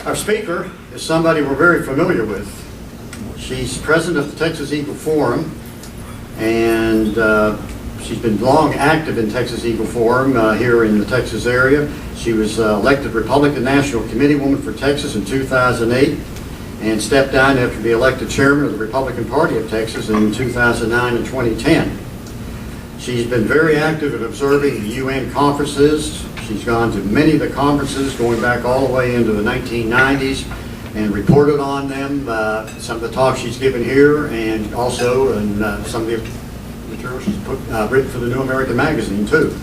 Our speaker is somebody we're very familiar with. She's president of the Texas Eagle Forum, and she's been long active in Texas Eagle Forum here in the Texas area. She was elected Republican National Committee Woman for Texas in 2008 and stepped down after being elected chairman of the Republican Party of Texas in 2009 and 2010. She's been very active in observing the UN conferences. She's gone to many of the conferences going back all the way into the 1990s and reported on them, some of the talks she's given here, and also in some of the material she's written for the New American Magazine too.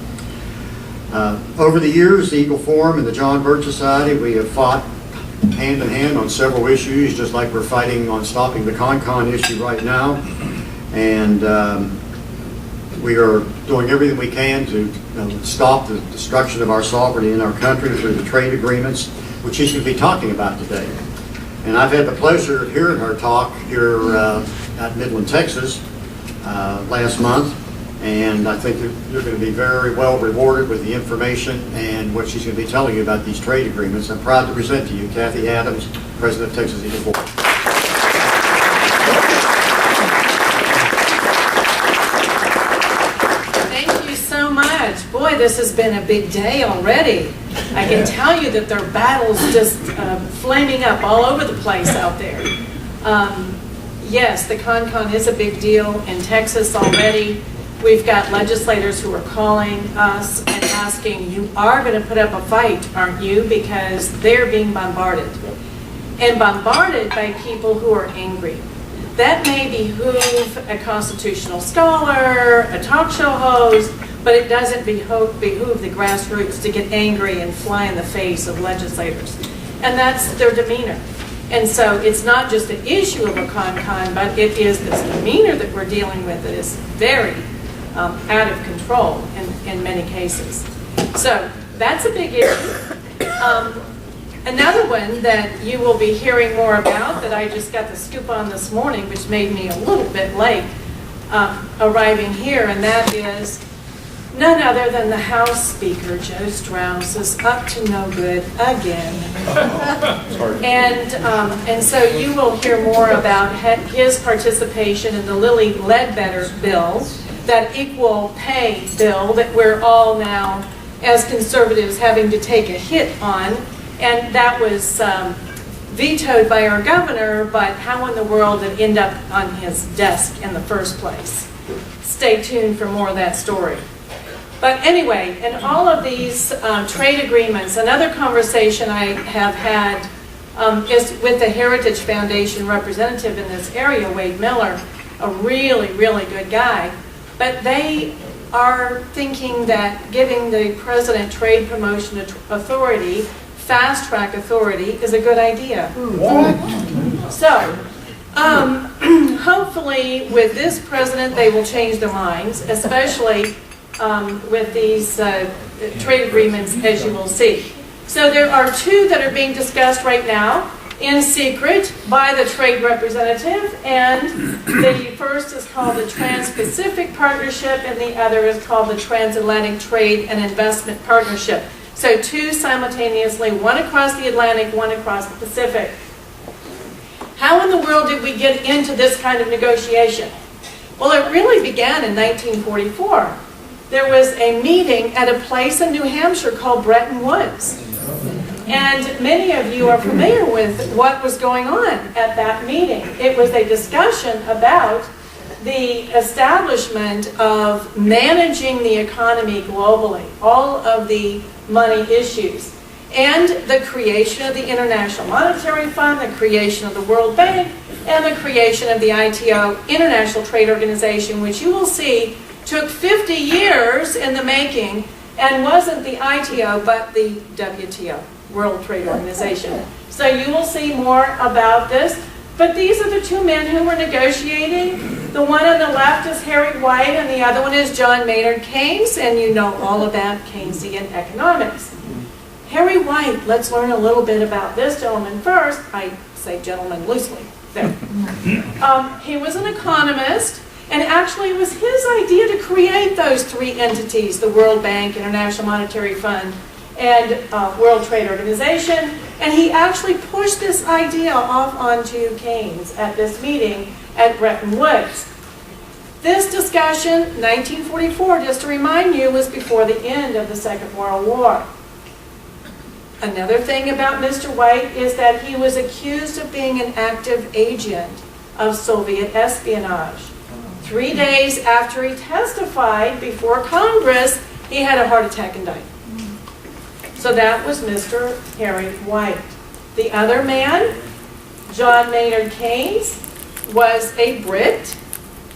Over the years, the Eagle Forum and the John Birch Society, we have fought hand in hand on several issues, just like we're fighting on stopping the CON issue right now. And we are doing everything we can to stop the destruction of our sovereignty in our country through the trade agreements, which she's going to be talking about today. And I've had the pleasure of hearing her talk here at Midland, Texas last month, and I think you're going to be very well rewarded with the information and what she's going to be telling you about these trade agreements. I'm proud to present to you Cathie Adams, President of Texas Eagle Forum. Boy, this has been a big day already. I can tell you that there are battles just flaming up all over the place out there. Yes, the CON is a big deal in Texas already. We've got legislators who are calling us and asking, you are going to put up a fight, aren't you? Because they're being bombarded. And bombarded by people who are angry. That may behoove a constitutional scholar, a talk show host, but it doesn't behoove the grassroots to get angry and fly in the face of legislators. And that's their demeanor. And so it's not just an issue of a CON, but it is this demeanor that we're dealing with that is very out of control in many cases. So that's a big issue. Another one that you will be hearing more about that I just got the scoop on this morning, which made me a little bit late arriving here, and that is none other than the House Speaker, Joe Strauss, is up to no good again. And so you will hear more about his participation in the Lilly Ledbetter bill, that equal pay bill that we're all now, as conservatives, having to take a hit on. And that was vetoed by our governor, but how in the world did it end up on his desk in the first place? Stay tuned for more of that story. But anyway, in all of these trade agreements, another conversation I have had is with the Heritage Foundation representative in this area, Wade Miller, a really, really good guy. But they are thinking that giving the president trade promotion authority, fast track authority, is a good idea. What? So, hopefully with this president they will change their minds, especially with these trade agreements, as you will see. So there are two that are being discussed right now in secret by the trade representative, and the first is called the Transpacific Partnership and the other is called the Transatlantic Trade and Investment Partnership. So two simultaneously, one across the Atlantic, one across the Pacific. How in the world did we get into this kind of negotiation? Well, it really began in 1944. There was a meeting at a place in New Hampshire called Bretton Woods. And many of you are familiar with what was going on at that meeting. It was a discussion about the establishment of managing the economy globally, all of the money issues, and the creation of the International Monetary Fund, the creation of the World Bank, and the creation of the ITO, International Trade Organization, which you will see took 50 years in the making and wasn't the ITO but the WTO, World Trade Organization. So you will see more about this. But these are the two men who were negotiating. The one on the left is Harry White and the other one is John Maynard Keynes, and you know all about Keynesian economics. Harry White, let's learn a little bit about this gentleman first. I say gentleman loosely. There. He was an economist, and actually it was his idea to create those three entities, the World Bank, International Monetary Fund, and World Trade Organization. And he actually pushed this idea off onto Keynes at this meeting at Bretton Woods. This discussion, 1944, just to remind you, was before the end of the Second World War. Another thing about Mr. White is that he was accused of being an active agent of Soviet espionage. 3 days after he testified before Congress, he had a heart attack and died. So that was Mr. Harry White. The other man, John Maynard Keynes, was a Brit,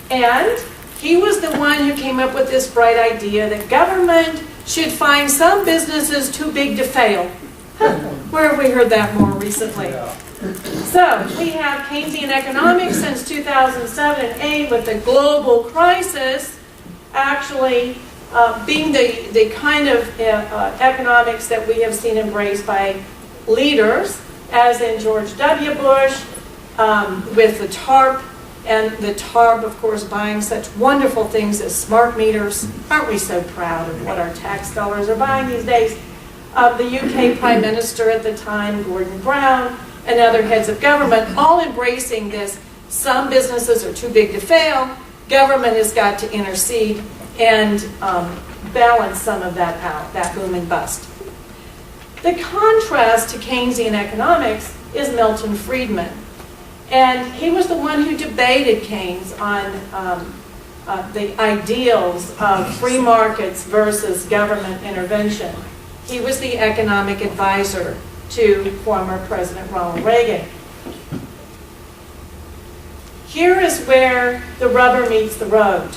and he was the one who came up with this bright idea that government should find some businesses too big to fail. Where have we heard that more recently? So we have Keynesian economics since 2007 and 2008 with the global crisis actually being the kind of economics that we have seen embraced by leaders, as in George W. Bush, with the TARP, and the TARP, of course, buying such wonderful things as smart meters. Aren't we so proud of what our tax dollars are buying these days? The UK Prime Minister at the time, Gordon Brown, and other heads of government, all embracing this. Some businesses are too big to fail. Government has got to intercede and balance some of that out, that boom and bust. The contrast to Keynesian economics is Milton Friedman. And he was the one who debated Keynes on the ideals of free markets versus government intervention. He was the economic advisor to former President Ronald Reagan. Here is where the rubber meets the road.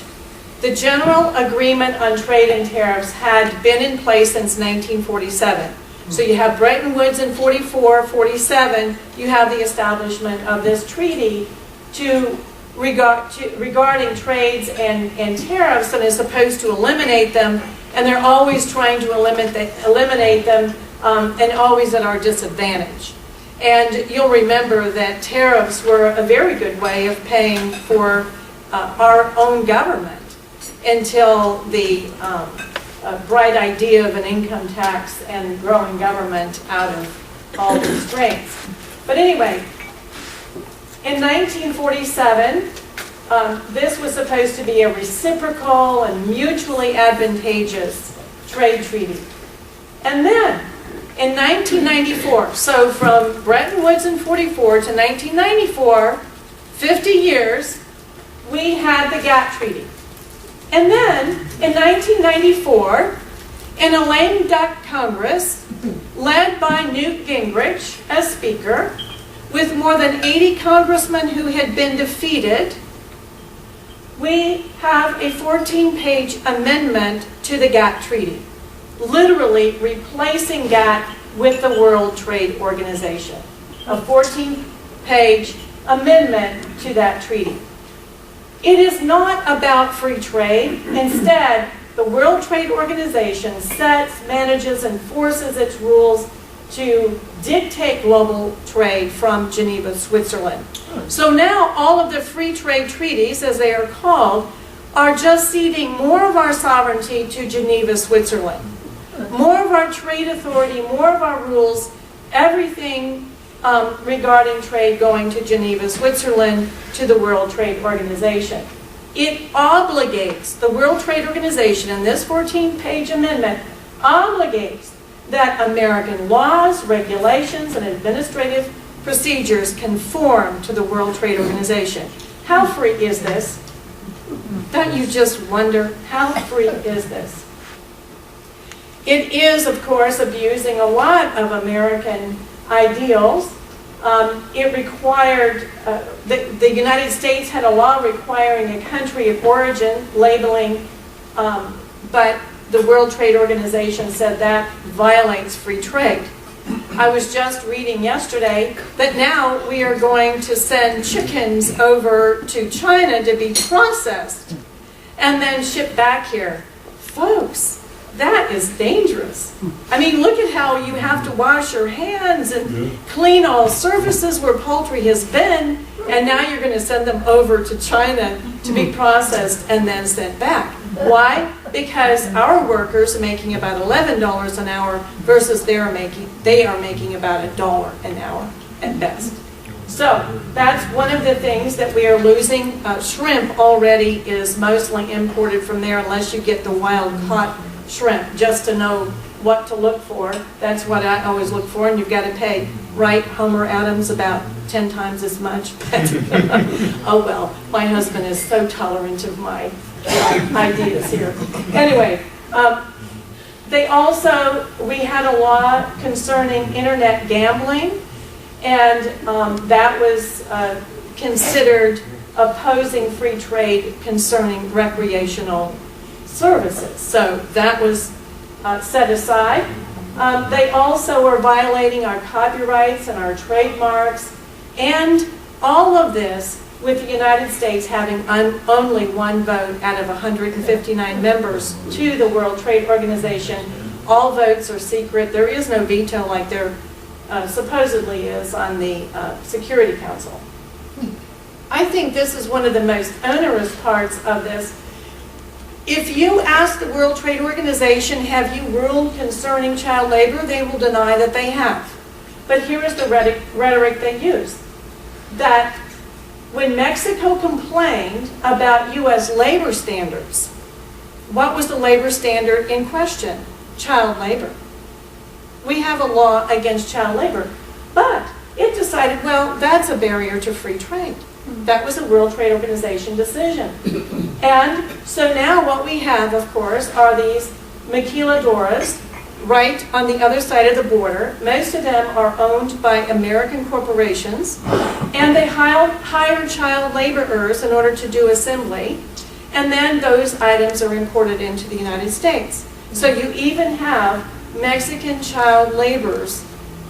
The general agreement on trade and tariffs had been in place since 1947. So you have Bretton Woods in 44, 47, you have the establishment of this treaty regarding trades and tariffs, and is supposed to eliminate them, and they're always trying to eliminate them and always at our disadvantage. And you'll remember that tariffs were a very good way of paying for our own government until the bright idea of an income tax and growing government out of all constraints. But anyway, in 1947, this was supposed to be a reciprocal and mutually advantageous trade treaty. And then, in 1994, so from Bretton Woods in 44 to 1994, 50 years, we had the GATT Treaty. And then, in 1994, in a lame duck Congress, led by Newt Gingrich as Speaker, with more than 80 congressmen who had been defeated, we have a 14-page amendment to the GATT Treaty, literally replacing GATT with the World Trade Organization. A 14-page amendment to that treaty. It is not about free trade. Instead, the World Trade Organization sets, manages, and enforces its rules to dictate global trade from Geneva, Switzerland. So now all of the free trade treaties, as they are called, are just ceding more of our sovereignty to Geneva, Switzerland. More of our trade authority, more of our rules, everything regarding trade going to Geneva, Switzerland, to the World Trade Organization. It obligates the World Trade Organization, in this 14-page amendment, obligates that American laws, regulations, and administrative procedures conform to the World Trade Organization. How free is this? Don't you just wonder, how free is this? It is, of course, abusing a lot of American ideals. It required, the United States had a law requiring a country of origin labeling, but the World Trade Organization said that violates free trade. I was just reading yesterday that now we are going to send chickens over to China to be processed and then shipped back here. Folks, that is dangerous. I mean, look at how you have to wash your hands and clean all surfaces where poultry has been, and now you're going to send them over to China to be processed and then sent back. Why? Because our workers are making about $11 an hour versus they are making about $1 an hour at best. So that's one of the things that we are losing. Shrimp already is mostly imported from there unless you get the wild caught shrimp, just to know what to look for. That's what I always look for, and you've got to pay, right, Homer Adams, about 10 times as much. Oh well, my husband is so tolerant of my ideas here. Anyway, we had a law concerning internet gambling, and that was considered opposing free trade concerning recreational services. So that was set aside. They also are violating our copyrights and our trademarks, and all of this with the United States having only one vote out of 159 members to the World Trade Organization. All votes are secret. There is no veto like there supposedly is on the Security Council. I think this is one of the most onerous parts of this. If you ask the World Trade Organization, have you ruled concerning child labor, they will deny that they have. But here is the rhetoric they use. That when Mexico complained about U.S. labor standards, what was the labor standard in question? Child labor. We have a law against child labor, but it decided, well, that's a barrier to free trade. That was a World Trade Organization decision. And so now what we have, of course, are these maquiladoras right on the other side of the border. Most of them are owned by American corporations, and they hire child laborers in order to do assembly, and then those items are imported into the United States. So you even have Mexican child laborers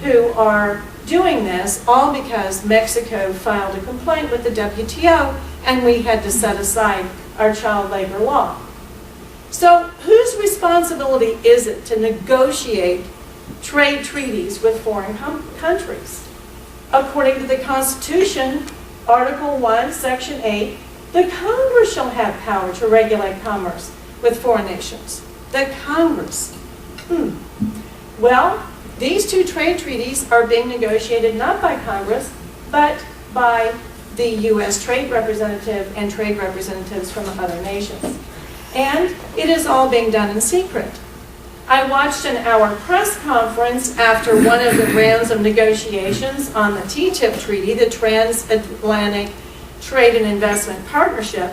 who are doing this, all because Mexico filed a complaint with the WTO and we had to set aside our child labor law. So whose responsibility is it to negotiate trade treaties with foreign countries? According to the Constitution, Article 1, Section 8, the Congress shall have power to regulate commerce with foreign nations. The Congress. Well, these two trade treaties are being negotiated not by Congress, but by the U.S. Trade Representative and trade representatives from other nations. And it is all being done in secret. I watched an hour press conference after one of the rounds of negotiations on the TTIP treaty, the Transatlantic Trade and Investment Partnership,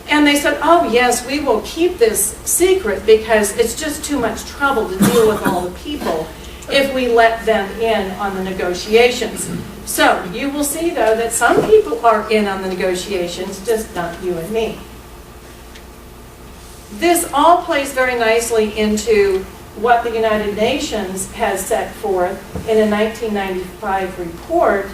and they said, oh yes, we will keep this secret because it's just too much trouble to deal with all the people if we let them in on the negotiations. So you will see, though, that some people are in on the negotiations, just not you and me. This all plays very nicely into what the United Nations has set forth in a 1995 report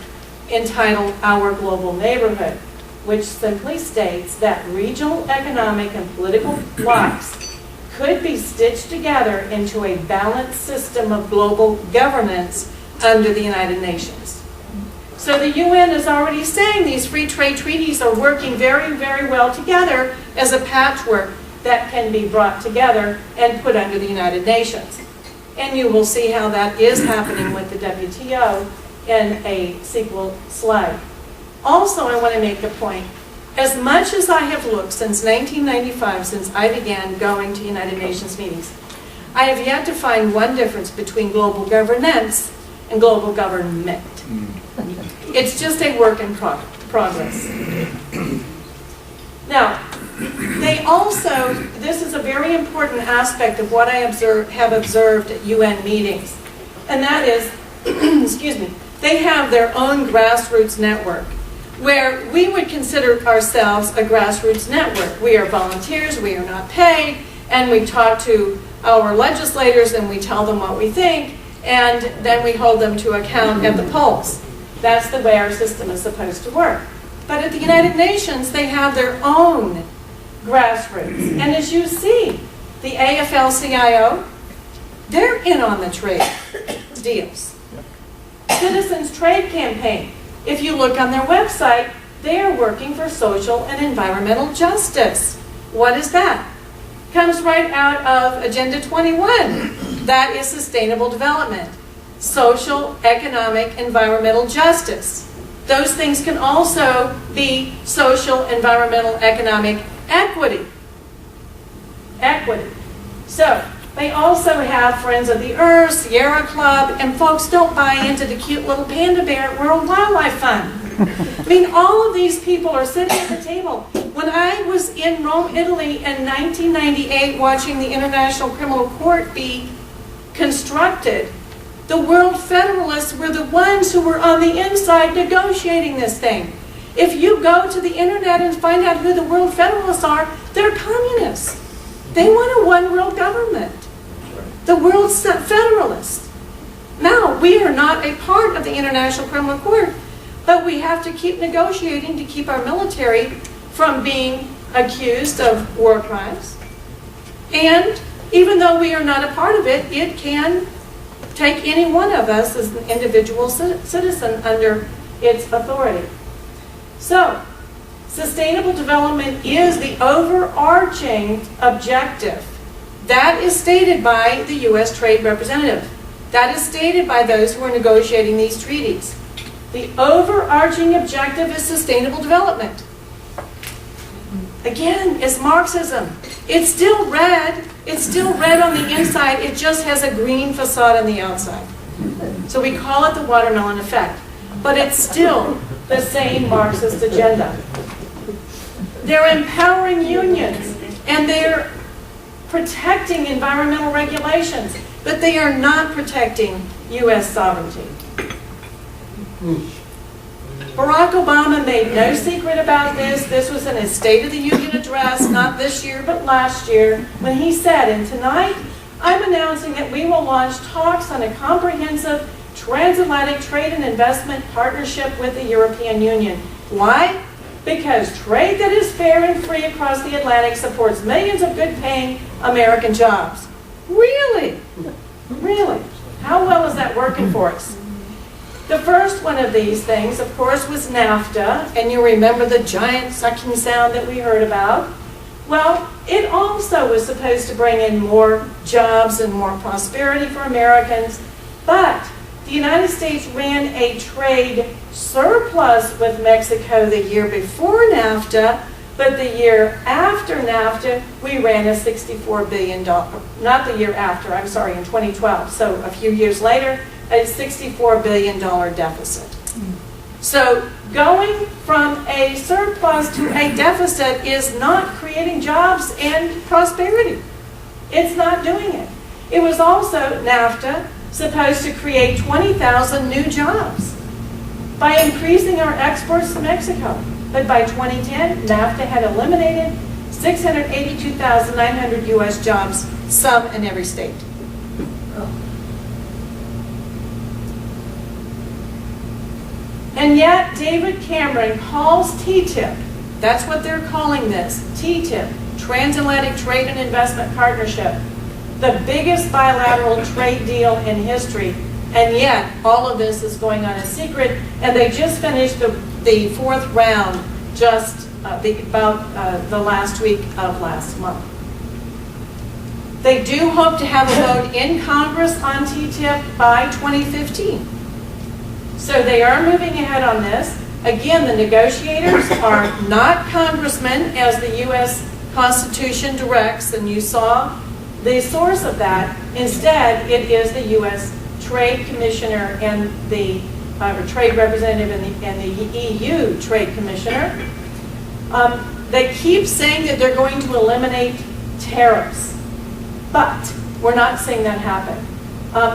entitled Our Global Neighborhood, which simply states that regional economic and political blocs could be stitched together into a balanced system of global governance under the United Nations. So the UN is already saying these free trade treaties are working very, very well together as a patchwork that can be brought together and put under the United Nations. And you will see how that is happening with the WTO in a sequel slide. Also, I want to make the point, as much as I have looked since 1995, since I began going to United Nations meetings, I have yet to find one difference between global governance and global government. It's just a work in progress. Now, they also, this is a very important aspect of what I have observed at UN meetings, and that is, excuse me, they have their own grassroots network, where we would consider ourselves a grassroots network. We are volunteers, we are not paid, and we talk to our legislators and we tell them what we think, and then we hold them to account at the polls. That's the way our system is supposed to work. But at the United Nations, they have their own grassroots. And as you see, the AFL-CIO, they're in on the trade deals. Citizens Trade Campaign, if you look on their website, they are working for social and environmental justice. What is that? Comes right out of Agenda 21. That is sustainable development. Social, economic, environmental justice. Those things can also be social, environmental, economic equity. Equity. So, they also have Friends of the Earth, Sierra Club, and folks don't buy into the cute little panda bear at World Wildlife Fund. I mean, all of these people are sitting at the table. When I was in Rome, Italy in 1998 watching the International Criminal Court be constructed, the World Federalists were the ones who were on the inside negotiating this thing. If you go to the internet and find out who the World Federalists are, they're communists. They want a one world government. The World Federalists. Now, we are not a part of the International Criminal Court, but we have to keep negotiating to keep our military from being accused of war crimes. And even though we are not a part of it, it can take any one of us as an individual citizen under its authority. So, sustainable development is the overarching objective. That is stated by the U.S. Trade Representative. That is stated by those who are negotiating these treaties. The overarching objective is sustainable development. Again, it's Marxism. It's still red. It's still red on the inside. It just has a green facade on the outside. So we call it the watermelon effect. But it's still the same Marxist agenda. They're empowering unions, and they're protecting environmental regulations, but they are not protecting U.S. sovereignty. Barack Obama made no secret about this. This was in his State of the Union address, not this year, but last year, when he said, and tonight, I'm announcing that we will launch talks on a comprehensive transatlantic trade and investment partnership with the European Union. Why? Because trade that is fair and free across the Atlantic supports millions of good-paying American jobs. Really? Really? How well is that working for us? The first one of these things, of course, was NAFTA, and you remember the giant sucking sound that we heard about. Well, it also was supposed to bring in more jobs and more prosperity for Americans, but the United States ran a trade surplus with Mexico the year before NAFTA, but the year after NAFTA, we ran a $64 billion, not the year after, I'm sorry, in 2012, so a few years later, a $64 billion deficit. So going from a surplus to a deficit is not creating jobs and prosperity. It's not doing it. It was also, NAFTA, supposed to create 20,000 new jobs by increasing our exports to Mexico. But by 2010, NAFTA had eliminated 682,900 U.S. jobs, some in every state. And yet, David Cameron calls TTIP, that's what they're calling this, TTIP, Transatlantic Trade and Investment Partnership, the biggest bilateral trade deal in history. And yet, all of this is going on in secret, and they just finished the fourth round just about the last week of last month. They do hope to have a vote in Congress on TTIP by 2015. So they are moving ahead on this. Again, the negotiators are not congressmen, as the U.S. Constitution directs, and you saw the source of that. Instead, it is the U.S. Trade Commissioner and the Trade Representative and the EU Trade Commissioner. They keep saying that they're going to eliminate tariffs, but we're not seeing that happen.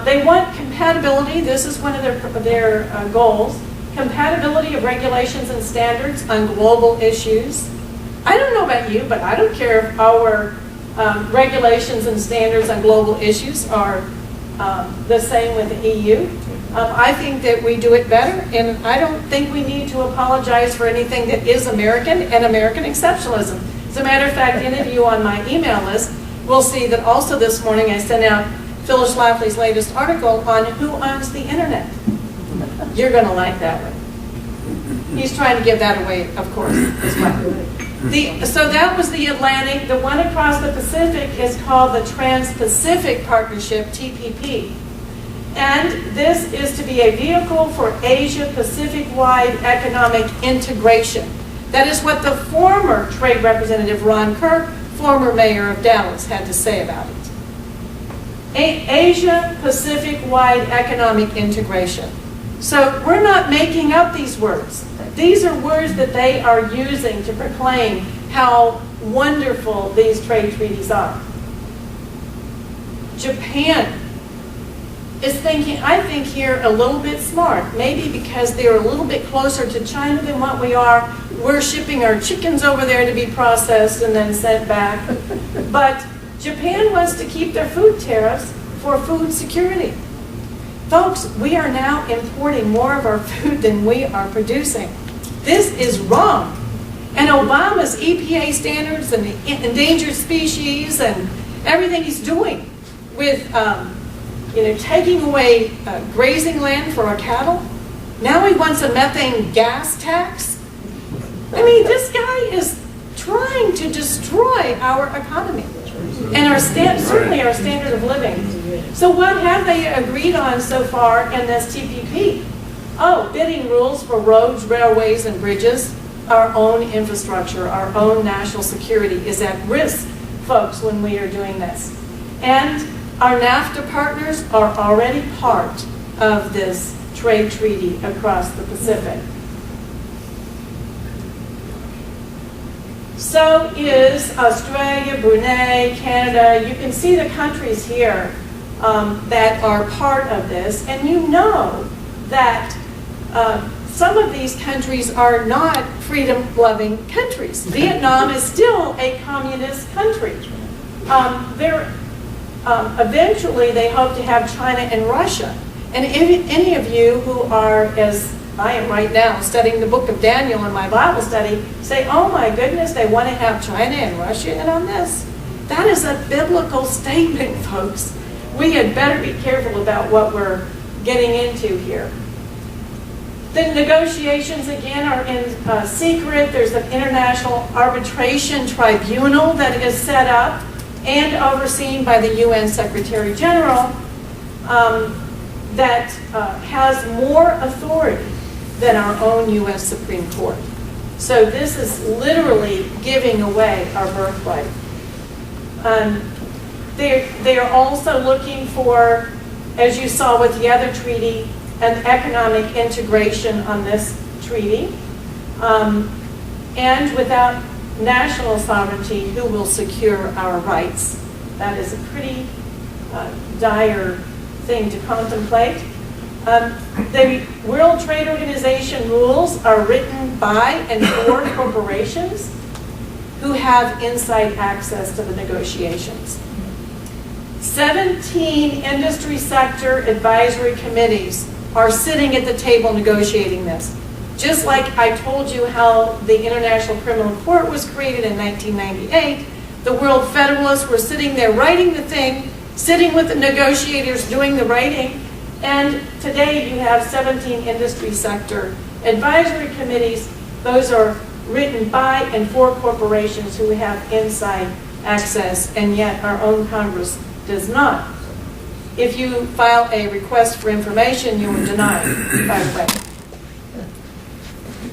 They want compatibility. This is one of their goals. Compatibility of regulations and standards on global issues. I don't know about you, but I don't care if our regulations and standards on global issues are the same with the EU. I think that we do it better, and I don't think we need to apologize for anything that is American and American exceptionalism. As a matter of fact, any of you on my email list we'll see that also this morning I sent out Phyllis Schlafly's latest article on who owns the internet. You're going to like that one. He's trying to give that away, of course, as well. So that was the Atlantic. The one across the Pacific is called the Transpacific Partnership, TPP. And this is to be a vehicle for Asia-Pacific-wide economic integration. That is what the former Trade Representative Ron Kirk, former mayor of Dallas, had to say about it. Asia-Pacific-wide economic integration. So we're not making up these words. These are words that they are using to proclaim how wonderful these trade treaties are. Japan is thinking, I think here, a little bit smart. Maybe because they're a little bit closer to China than what we are. We're shipping our chickens over there to be processed and then sent back. But Japan wants to keep their food tariffs for food security. Folks, we are now importing more of our food than we are producing. This is wrong. And Obama's EPA standards and the endangered species and everything he's doing with taking away grazing land for our cattle. Now he wants a methane gas tax. I mean, this guy is trying to destroy our economy and our certainly our standard of living. So what have they agreed on so far in this TPP? Oh, bidding rules for roads, railways, and bridges. Our own infrastructure, our own national security is at risk, folks, when we are doing this. And our NAFTA partners are already part of this trade treaty across the Pacific. So is Australia, Brunei, Canada. You can see the countries here that are part of this. And you know that some of these countries are not freedom-loving countries. Vietnam is still a communist country. Eventually, they hope to have China and Russia. And if any of you who are, as I am right now, studying the book of Daniel in my Bible study, say, oh my goodness, they want to have China and Russia in on this? That is a biblical statement, folks. We had better be careful about what we're getting into here. The negotiations, again, are in secret. There's an international arbitration tribunal that is set up and overseen by the UN Secretary General that has more authority than our own U.S. Supreme Court. So this is literally giving away our birthright. They are also looking for, as you saw with the other treaty, an economic integration on this treaty. And without national sovereignty, who will secure our rights? That is a pretty dire thing to contemplate. The World Trade Organization rules are written by and for corporations who have inside access to the negotiations. 17 industry sector advisory committees are sitting at the table negotiating this. Just like I told you how the International Criminal Court was created in 1998, the World Federalists were sitting there writing the thing, sitting with the negotiators doing the writing, and today you have 17 industry sector advisory committees. Those are written by and for corporations who have inside access, and yet our own Congress does not. If you file a request for information, you are denied, by the way.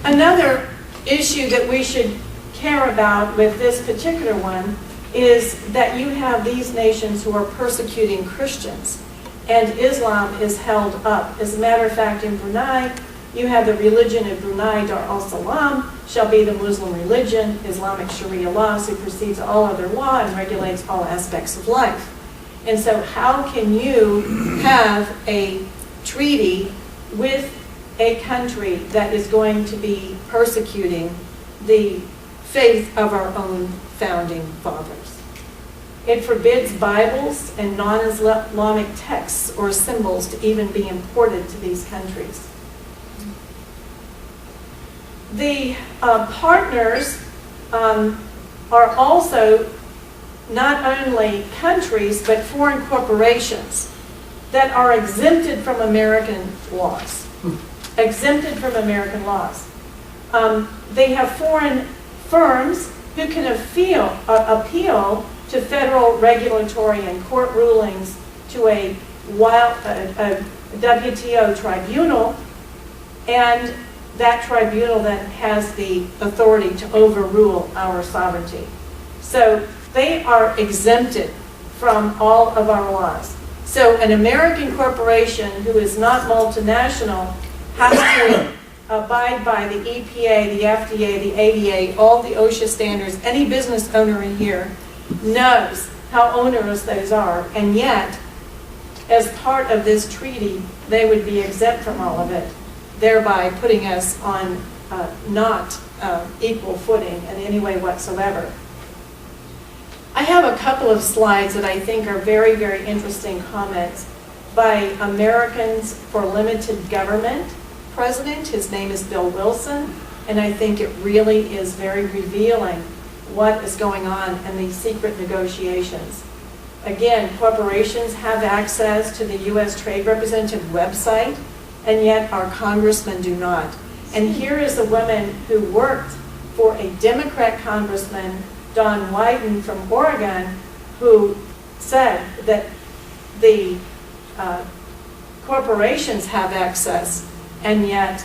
Another issue that we should care about with this particular one is that you have these nations who are persecuting Christians, and Islam is held up. As a matter of fact, in Brunei, you have the religion of Brunei, Dar al-Salam, shall be the Muslim religion. Islamic Sharia law supersedes all other law and regulates all aspects of life. And so how can you have a treaty with a country that is going to be persecuting the faith of our own founding fathers? It forbids Bibles and non-Islamic texts or symbols to even be imported to these countries. The partners are also not only countries, but foreign corporations that are exempted from American laws. Exempted from American laws. They have foreign firms who can appeal to federal regulatory and court rulings to a WTO tribunal, and that tribunal then has the authority to overrule our sovereignty. So they are exempted from all of our laws. So an American corporation who is not multinational has to abide by the EPA, the FDA, the ADA, all the OSHA standards. Any business owner in here knows how onerous those are, and yet, as part of this treaty, they would be exempt from all of it, thereby putting us on not equal footing in any way whatsoever. I have a couple of slides that I think are very, very interesting comments by Americans for Limited Government president. His name is Bill Wilson, and I think it really is very revealing what is going on in these secret negotiations. Again, corporations have access to the U.S. Trade Representative website, and yet our congressmen do not. And here is a woman who worked for a Democrat congressman, Don Wyden from Oregon, who said that the corporations have access, and yet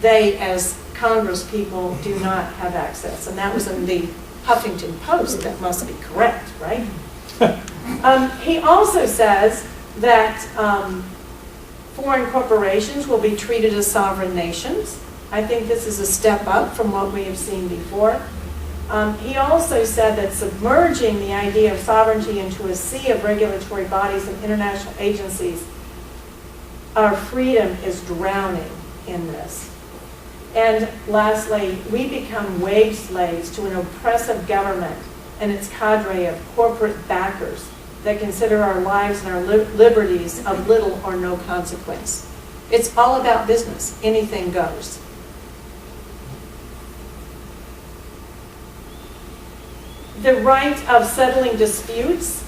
they, as Congress people, do not have access. And that was in the Huffington Post. That must be correct, right? He also says that foreign corporations will be treated as sovereign nations. I think this is a step up from what we have seen before. He also said that submerging the idea of sovereignty into a sea of regulatory bodies and international agencies, our freedom is drowning in this. And lastly, we become wage slaves to an oppressive government and its cadre of corporate backers that consider our lives and our liberties of little or no consequence. It's all about business. Anything goes. The right of settling disputes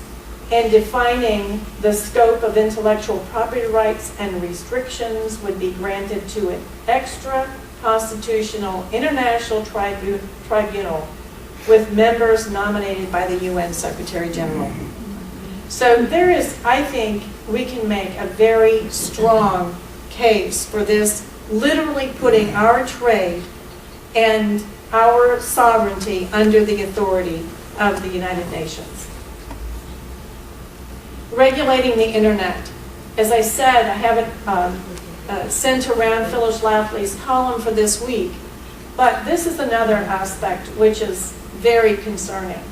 and defining the scope of intellectual property rights and restrictions would be granted to an extra-constitutional international tribunal with members nominated by the UN Secretary General. So there is, I think, we can make a very strong case for this, literally putting our trade and our sovereignty under the authority of the United Nations. Regulating the internet. As I said, I haven't sent around Phyllis Schlafly's column for this week, but this is another aspect which is very concerning.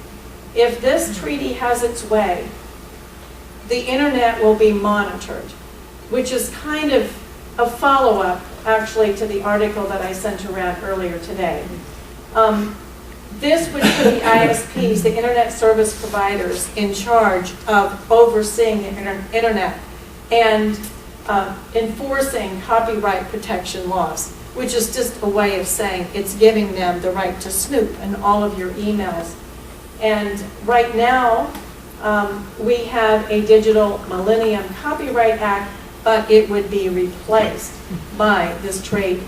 If this treaty has its way, the internet will be monitored, which is kind of a follow-up, actually, to the article that I sent around earlier today. This would put the ISPs, the internet service providers, in charge of overseeing the internet and enforcing copyright protection laws, which is just a way of saying it's giving them the right to snoop in all of your emails. And right now, we have a Digital Millennium Copyright Act, but it would be replaced by this trade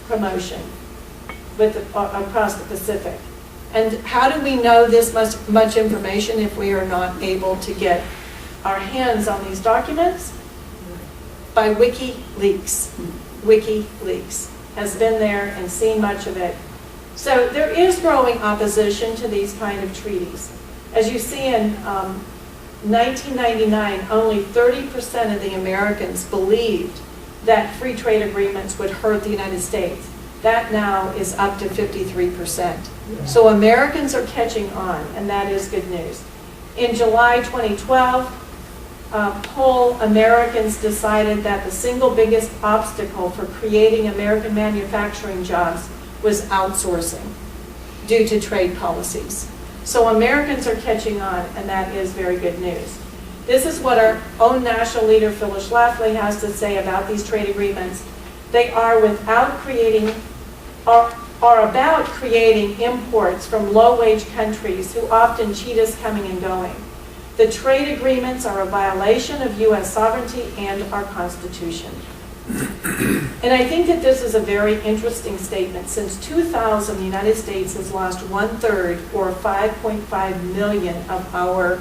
promotion across the Pacific. And how do we know this much information if we are not able to get our hands on these documents? By WikiLeaks. WikiLeaks has been there and seen much of it. So there is growing opposition to these kind of treaties. As you see in 1999, only 30% of the Americans believed that free trade agreements would hurt the United States. That now is up to 53%. So Americans are catching on, and that is good news. In July 2012, poll Americans decided that the single biggest obstacle for creating American manufacturing jobs was outsourcing due to trade policies. So Americans are catching on, and that is very good news. This is what our own national leader, Phyllis Schlafly, has to say about these trade agreements. They are without creating are about creating imports from low-wage countries who often cheat us coming and going. The trade agreements are a violation of U.S. sovereignty and our Constitution. And I think that this is a very interesting statement. Since 2000, the United States has lost 1/3 or 5.5 million of our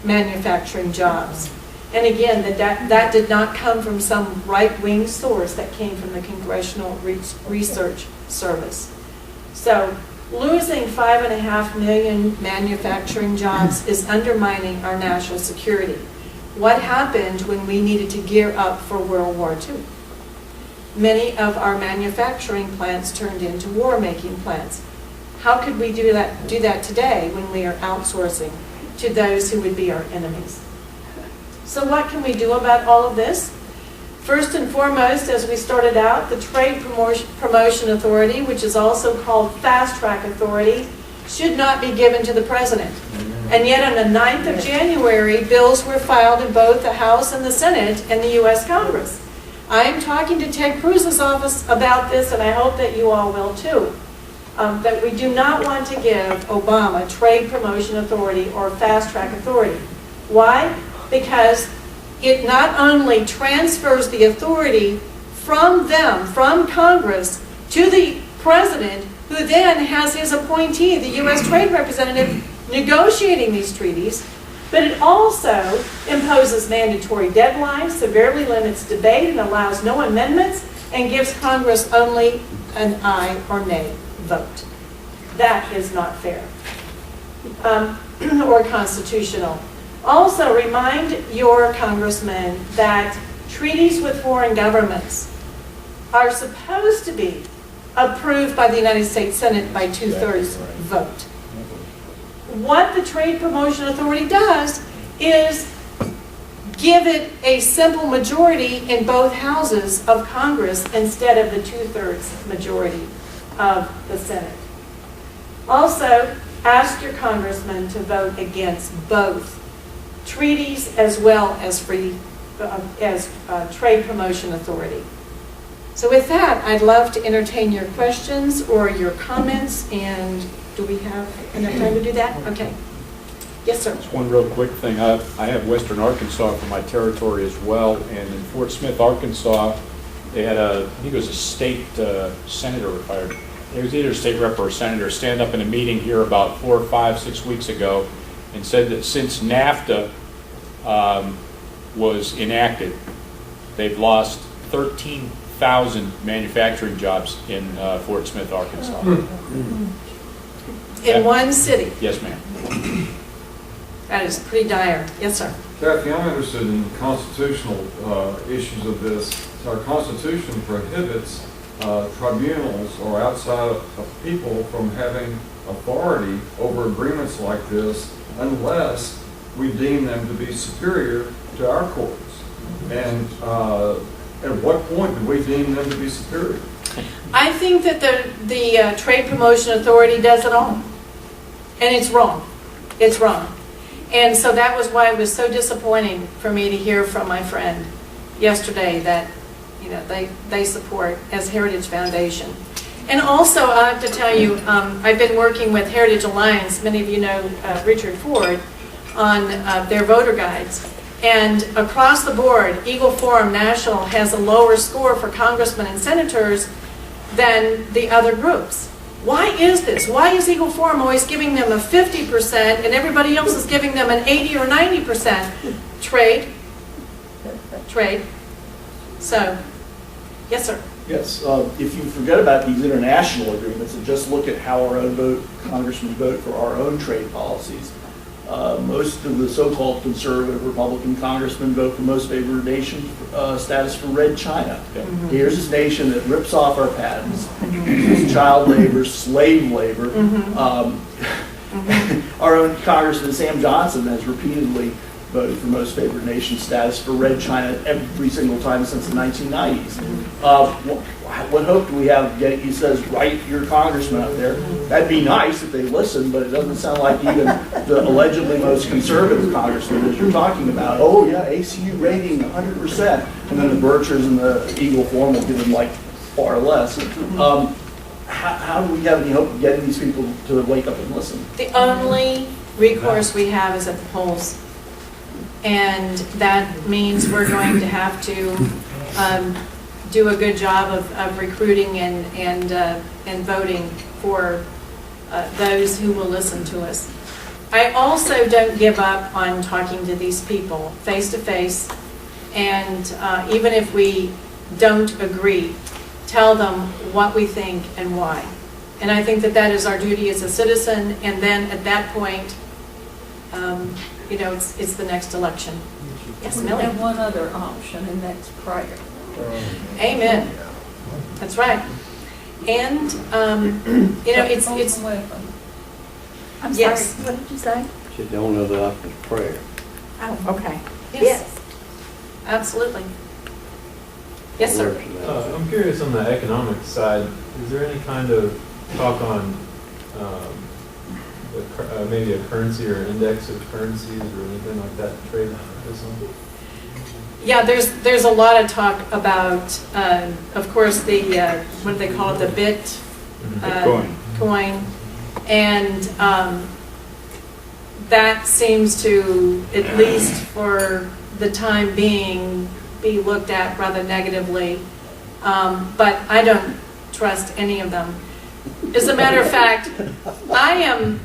manufacturing jobs. And again, that did not come from some right-wing source, that came from the Congressional Research Service. So losing 5.5 million manufacturing jobs is undermining our national security. What happened when we needed to gear up for World War II? Many of our manufacturing plants turned into war-making plants. How could we do that today when we are outsourcing to those who would be our enemies? So what can we do about all of this? First and foremost, as we started out, the Trade Promotion Authority, which is also called Fast Track Authority, should not be given to the President. And yet on the 9th of January, bills were filed in both the House and the Senate and the U.S. Congress. I am talking to Ted Cruz's office about this, and I hope that you all will too. That we do not want to give Obama Trade Promotion Authority or Fast Track Authority. Why? Because it not only transfers the authority from them, from Congress, to the President, who then has his appointee, the U.S. Trade Representative, negotiating these treaties, but it also imposes mandatory deadlines, severely limits debate, and allows no amendments, and gives Congress only an aye or nay vote. That is not fair or constitutional. Also, remind your congressmen that treaties with foreign governments are supposed to be approved by the United States Senate by 2/3 vote. What the Trade Promotion Authority does is give it a simple majority in both houses of Congress instead of the 2/3 majority of the Senate. Also, ask your congressmen to vote against both treaties as well as Trade Promotion Authority. So with that, I'd love to entertain your questions or your comments, and do we have enough time to do that? Okay. Yes, sir. Just one real quick thing. I have Western Arkansas for my territory as well, and in Fort Smith, Arkansas, they had I think it was a state senator, it was either a state rep or a senator, stand up in a meeting here about 4, 5, 6 weeks ago and said that since NAFTA was enacted, they've lost 13,000 manufacturing jobs in Fort Smith, Arkansas. In one city? Yes, ma'am. That is pretty dire. Yes, sir. Cathie, I'm interested in constitutional issues of this. Our Constitution prohibits tribunals or outside of people from having authority over agreements like this unless we deem them to be superior to our courts. And at what point do we deem them to be superior? I think that the Trade Promotion Authority does it all. And it's wrong. It's wrong. And so that was why it was so disappointing for me to hear from my friend yesterday that, you know, they support as Heritage Foundation. And also, I have to tell you, I've been working with Heritage Alliance, many of you know Richard Ford, on their voter guides. And across the board, Eagle Forum National has a lower score for congressmen and senators than the other groups. Why is this? Why is Eagle Forum always giving them a 50% and everybody else is giving them an 80 or 90%? Trade. So, yes, sir. Yes, if you forget about these international agreements and just look at how our own congressmen vote for our own trade policies, most of the so-called conservative Republican congressmen vote for most favored nation status for Red China. Mm-hmm. Here's this nation that rips off our patents, uses child labor, slave labor. Our own Congressman Sam Johnson has repeatedly voted for most favored nation status for Red China every single time since the 1990s. What hope do we have? He says, write your congressman out there. That'd be nice if they listen, but it doesn't sound like even the allegedly most conservative congressman that you're talking about. Oh yeah, ACU rating 100%, and then the Birchers and the Eagle Forum will give them like far less. how do we have any hope of getting these people to wake up and listen? The only recourse we have is at the polls. And that means we're going to have to do a good job of recruiting and voting for those who will listen to us. I also don't give up on talking to these people face to face, and even if we don't agree, tell them what we think and why. And I think that is our duty as a citizen, and then at that point, it's the next election. Yes, We Millie? have one other option, and that's prayer. Amen. That's right. And, it's, Open weapon. I'm Yes. sorry, what did you say? Should the only other option is prayer. Oh, okay. yes, absolutely. Yes, sir. I'm curious on the economic side, is there any kind of talk on maybe a currency or index of currencies or anything like that to trade this on? Yeah, there's a lot of talk about, of course, the, what do they call it, the Bitcoin. coin. And that seems to, at least for the time being, be looked at rather negatively. But I don't trust any of them. As a matter of fact, I am,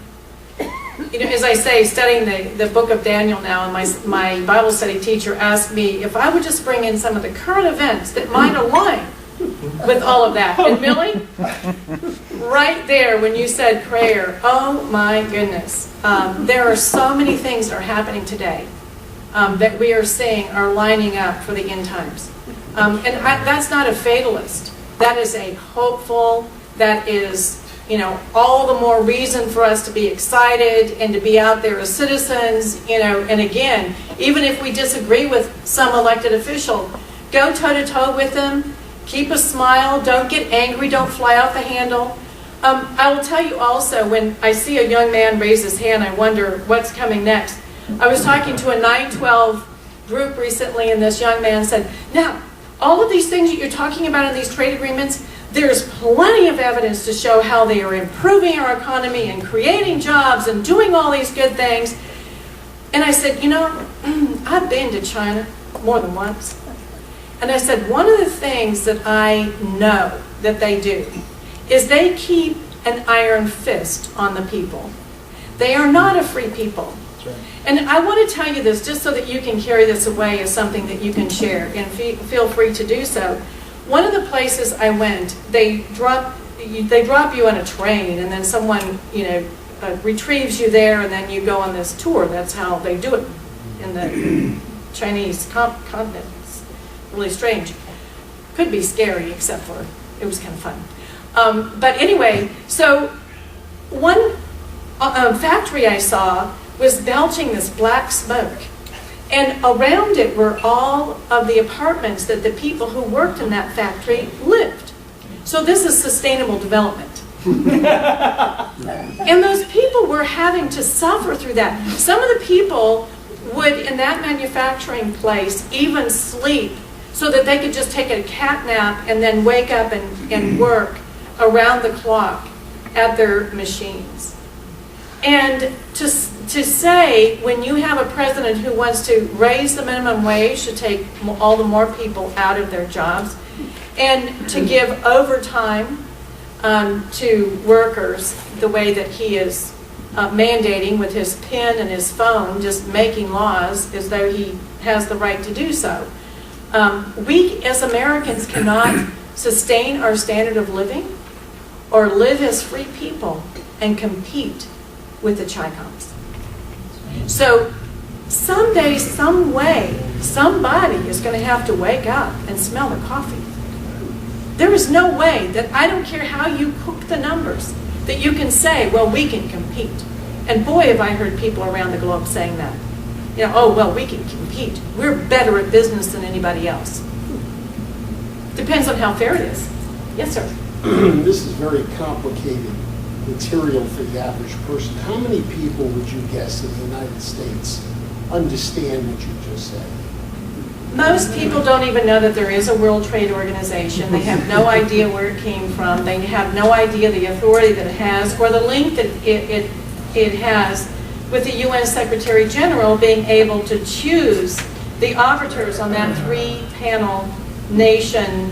as I say, studying the book of Daniel now, and my Bible study teacher asked me if I would just bring in some of the current events that might align with all of that. And Millie, right there when you said prayer, oh my goodness, there are so many things that are happening today that we are seeing are lining up for the end times. That's not a fatalist. That is a hopeful, that is, all the more reason for us to be excited and to be out there as citizens, and again, even if we disagree with some elected official, go toe-to-toe with them, keep a smile, don't get angry, don't fly off the handle. I will tell you also, when I see a young man raise his hand, I wonder what's coming next. I was talking to a 912 group recently, and this young man said, now, all of these things that you're talking about in these trade agreements, there's plenty of evidence to show how they are improving our economy and creating jobs and doing all these good things. And I said, I've been to China more than once. And I said, one of the things that I know that they do is they keep an iron fist on the people. They are not a free people. And I want to tell you this just so that you can carry this away as something that you can share, and feel free to do so. One of the places I went, they drop you on a train, and then someone retrieves you there, and then you go on this tour. That's how they do it in the Chinese continent. It's really strange. Could be scary, except for it was kind of fun. But anyway, so one factory I saw was belching this black smoke. And around it were all of the apartments that the people who worked in that factory lived. So this is sustainable development. And those people were having to suffer through that. Some of the people would, in that manufacturing place, even sleep so that they could just take a cat nap and then wake up and work around the clock at their machines. And to say, when you have a president who wants to raise the minimum wage to take all the more people out of their jobs, and to give overtime to workers the way that he is mandating with his pen and his phone, just making laws as though he has the right to do so. We as Americans cannot sustain our standard of living or live as free people and compete with the Chi-Coms. So someday, some way, somebody is going to have to wake up and smell the coffee. There is no way that, I don't care how you cook the numbers, that you can say, well, we can compete. And boy, have I heard people around the globe saying that. Oh, well, we can compete. We're better at business than anybody else. Depends on how fair it is. Yes, sir. This is very complicated material for the average person. How many people would you guess in the United States understand what you just said? Most people don't even know that there is a World Trade Organization. They have no idea where it came from. They have no idea the authority that it has or the link that it has with the UN Secretary General being able to choose the arbiters on that 3-panel nation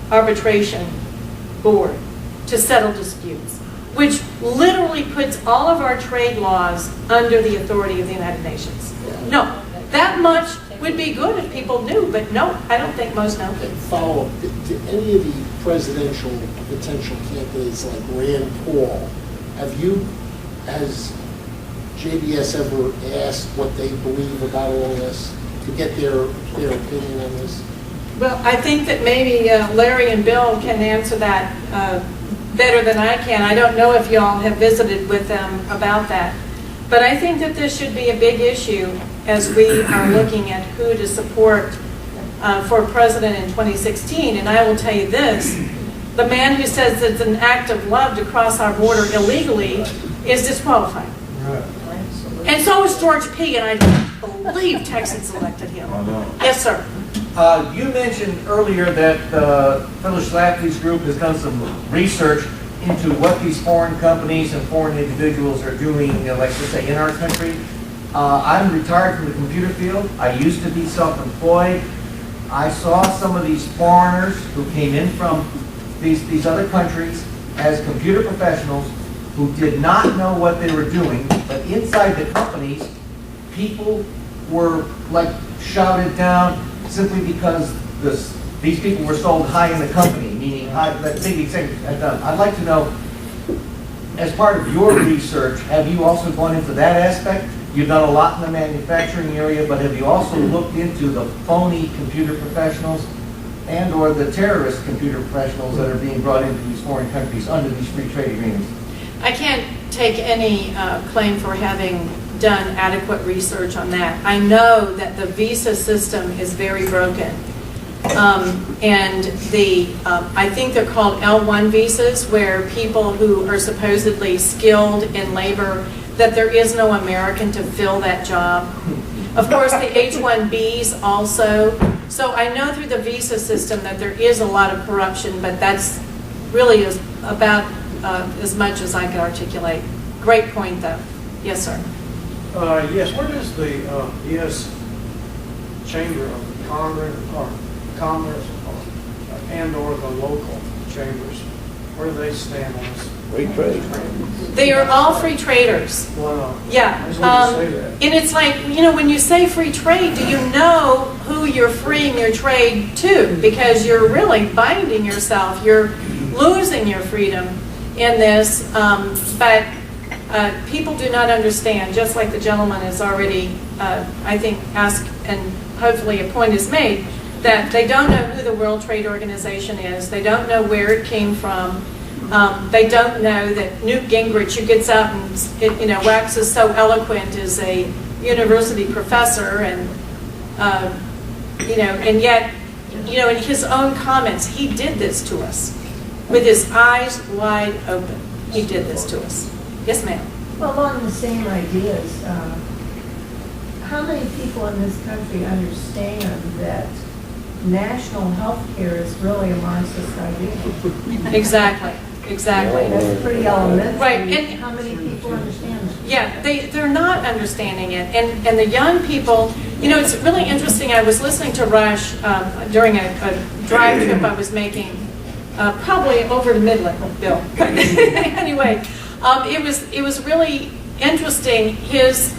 arbitration board to settle disputes, which literally puts all of our trade laws under the authority of the United Nations. No, that much would be good if people knew, but no, I don't think most know. Follow up, do any of the presidential potential candidates like Rand Paul, has JBS ever asked what they believe about all this, to get their opinion on this? Well, I think that maybe Larry and Bill can answer that better than I can. I don't know if y'all have visited with them about that. But I think that this should be a big issue as we are looking at who to support for president in 2016. And I will tell you this, the man who says it's an act of love to cross our border illegally is disqualified. And so is George P., and I don't believe Texans elected him. Yes, sir. You mentioned earlier that Phyllis Schlafly's group has done some research into what these foreign companies and foreign individuals are doing, like let's say in our country. I'm retired from the computer field. I used to be self-employed. I saw some of these foreigners who came in from these other countries as computer professionals who did not know what they were doing, but inside the companies, people were like shouted down simply because these people were sold high in the company, meaning I'd like to know, as part of your research, have you also gone into that aspect? You've done a lot in the manufacturing area, but have you also looked into the phony computer professionals and or the terrorist computer professionals that are being brought into these foreign countries under these free trade agreements? I can't take any claim for having done adequate research on that. I know that the visa system is very broken. And I think they're called L1 visas, where people who are supposedly skilled in labor, that there is no American to fill that job. Of course, the H-1Bs also. So I know through the visa system that there is a lot of corruption, but that's really about as much as I can articulate. Great point, though. Yes, sir. Yes, where does the U.S. Chamber of Commerce and or the local chambers, where do they stand on this? Free trade. They are all free traders. Well, Yeah. I just wanted to say that. And it's like, when you say free trade, do you know who you're freeing your trade to? Because you're really binding yourself. You're losing your freedom in this. But people do not understand, just like the gentleman has already, I think, asked, and hopefully a point is made, that they don't know who the World Trade Organization is. They don't know where it came from. They don't know that Newt Gingrich, who gets up and waxes so eloquent, is a university professor, and and yet, in his own comments, he did this to us with his eyes wide open. He did this to us. Yes, ma'am. Well, along the same ideas, how many people in this country understand that national health care is really a Marxist idea? Exactly. That's pretty elementary. Right, and how many people understand that? yeah, they're not understanding it, and the young people. It's really interesting. I was listening to Rush during a drive trip I was making, probably over to Midland, Bill. Anyway, it was really interesting, his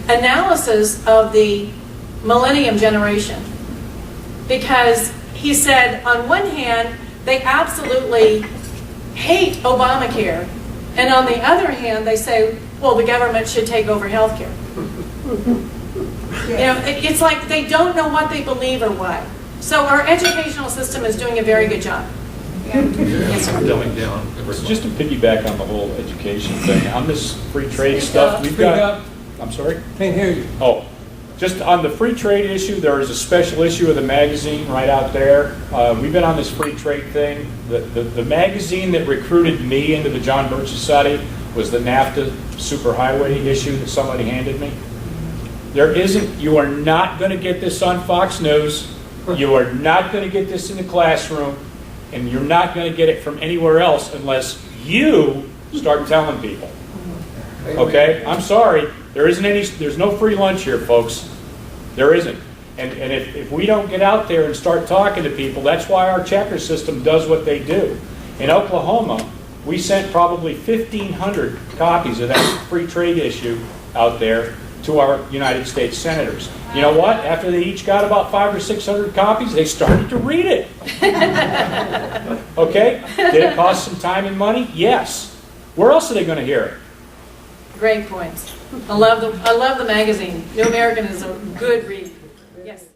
analysis of the millennium generation, because he said on one hand they absolutely hate Obamacare, and on the other hand they say, well, the government should take over health care. It's like they don't know what they believe or what. So our educational system is doing a very good job. Yes, sir. Just to piggyback on the whole education thing, on this free trade stuff, we've got. I'm sorry? Can't hear you. Oh, just on the free trade issue, there is a special issue of the magazine right out there. We've been on this free trade thing. The magazine that recruited me into the John Birch Society was the NAFTA superhighway issue that somebody handed me. You are not going to get this on Fox News. You are not going to get this in the classroom, and you're not going to get it from anywhere else unless you start telling people. Okay? I'm sorry. There's no free lunch here, folks. There isn't. And if we don't get out there and start talking to people, that's why our checker system does what they do. In Oklahoma, we sent probably 1,500 copies of that free trade issue out there to our United States senators. You know what? After they each got about 500 or 600 copies, they started to read it. Okay? Did it cost some time and money? Yes. Where else are they going to hear it? Great points. I love the magazine. New American is a good read. Yes.